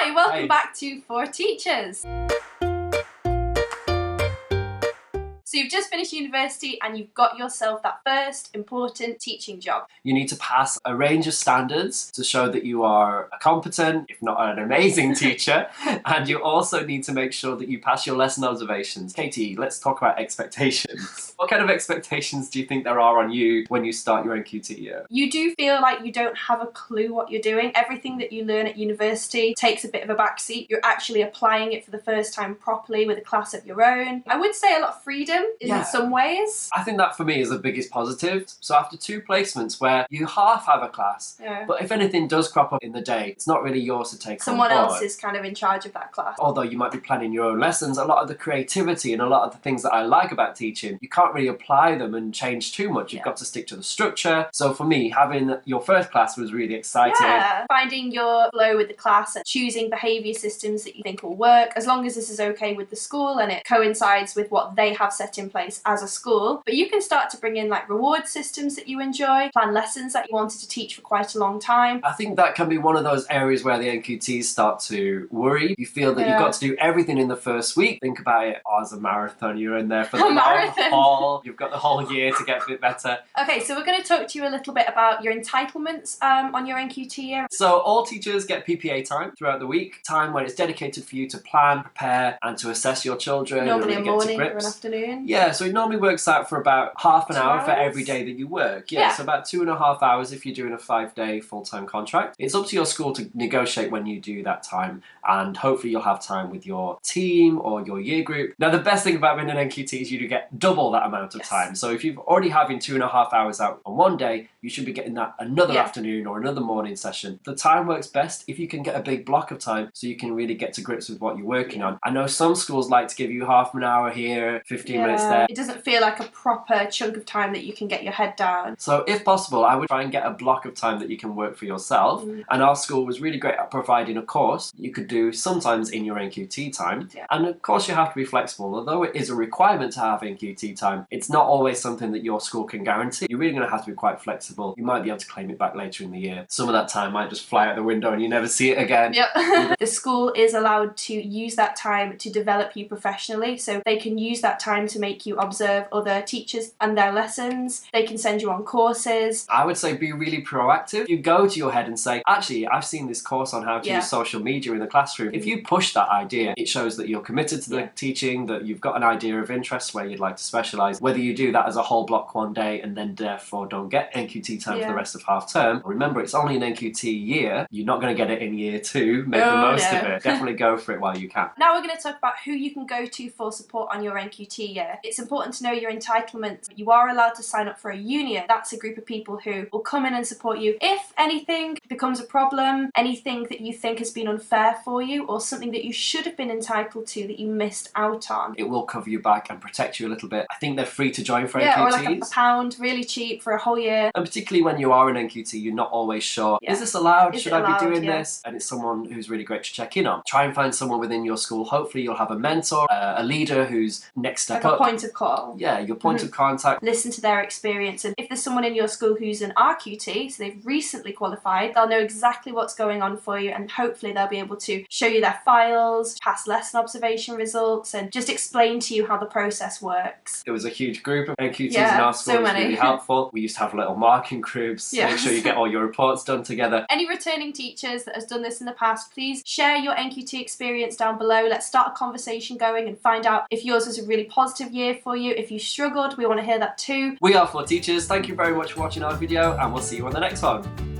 Hi, welcome back to For Teachers. So you've just finished university and you've got yourself that first important teaching job. You need to pass a range of standards to show that you are a competent, if not an amazing teacher. And you also need to make sure that you pass your lesson observations. Katie, let's talk about expectations. What kind of expectations do you think there are on you when you start your NQT year? You do feel like you don't have a clue what you're doing. Everything that you learn at university takes a bit of a backseat. You're actually applying it for the first time properly with a class of your own. I would say a lot of freedom in some ways. I think that for me is the biggest positive. So after 2 placements where you half have a class, but if anything does crop up in the day, it's not really yours to take Someone on board. else is kind of in charge of that class. Although you might be planning your own lessons, a lot of the creativity and a lot of the things that I like about teaching, you can't really apply them and change too much. You've got to stick to the structure. So for me, having your first class was really exciting. Yeah, finding your flow with the class and choosing behaviour systems that you think will work, as long as this is okay with the school and it coincides with what they have set in place as a school. But you can start to bring in like reward systems that you enjoy, plan lessons that you wanted to teach for quite a long time. I think that can be one of those areas where the NQTs start to worry. You feel that you've got to do everything in the first week. Think about it as a marathon. You're in there for the long haul. You've got the whole year to get a bit better. Okay, so we're going to talk to you a little bit about your entitlements on your NQT year. So all teachers get PPA time throughout the week, time when it's dedicated for you to plan, prepare and to assess your children. Normally and a morning or an afternoon. Yeah, so it normally works out for about half an hour for every day that you work. Yeah, so about 2.5 hours if you're doing a 5-day full-time contract. It's up to your school to negotiate when you do that time, and hopefully you'll have time with your team or your year group. Now the best thing about being an NQT is you do get double that amount of time. So if you're already having 2.5 hours out on one day, you should be getting that another afternoon or another morning session. The time works best if you can get a big block of time so you can really get to grips with what you're working on. I know some schools like to give you half an hour here, 15 minutes there. It doesn't feel like a proper chunk of time that you can get your head down. So if possible, I would try and get a block of time that you can work for yourself. And our school was really great at providing a course you could do sometimes in your NQT time. And of course you have to be flexible. Although it is a requirement to have NQT time, it's not always something that your school can guarantee. You're really going to have to be quite flexible. You might be able to claim it back later in the year. Some of that time might just fly out the window and you never see it again. The school is allowed to use that time to develop you professionally. So they can use that time to make you observe other teachers and their lessons. They can send you on courses. I would say be really proactive. You go to your head and say, actually, I've seen this course on how to use social media in the classroom. If you push that idea, it shows that you're committed to the teaching, that you've got an idea of interest where you'd like to specialise. Whether you do that as a whole block one day and then therefore don't get NQT time for the rest of half term. Remember, it's only an NQT year. You're not going to get it in year 2. Make the most of it. Definitely go for it while you can. Now we're going to talk about who you can go to for support on your NQT year. It's important to know your entitlements. You are allowed to sign up for a union. That's a group of people who will come in and support you if anything becomes a problem, anything that you think has been unfair for you, or something that you should have been entitled to that you missed out on. It will cover you back and protect you a little bit. I think they're free to join for NQTs. Yeah, or like £1, really cheap for a whole year. And particularly when you are an NQT, you're not always sure, is this allowed? Should I be doing this? And it's someone who's really great to check in on. Try and find someone within your school. Hopefully you'll have a mentor, a leader who's next step up. Like a point of call. Yeah, your point of contact. Listen to their experience, and if there's someone in your school who's an RQT, so they've recently qualified, they'll know exactly what's going on for you, and hopefully they'll be able to show you their files, past lesson observation results, and just explain to you how the process works. There was a huge group of NQTs in our school. It was really helpful. We used to have little marking groups, make sure you get all your reports done together. Any returning teachers that has done this in the past, please share your NQT experience down below. Let's start a conversation going and find out if yours was a really positive year for you. If you struggled, we want to hear that too. We are For Teachers. Thank you very much for watching our video, and we'll see you on the next one.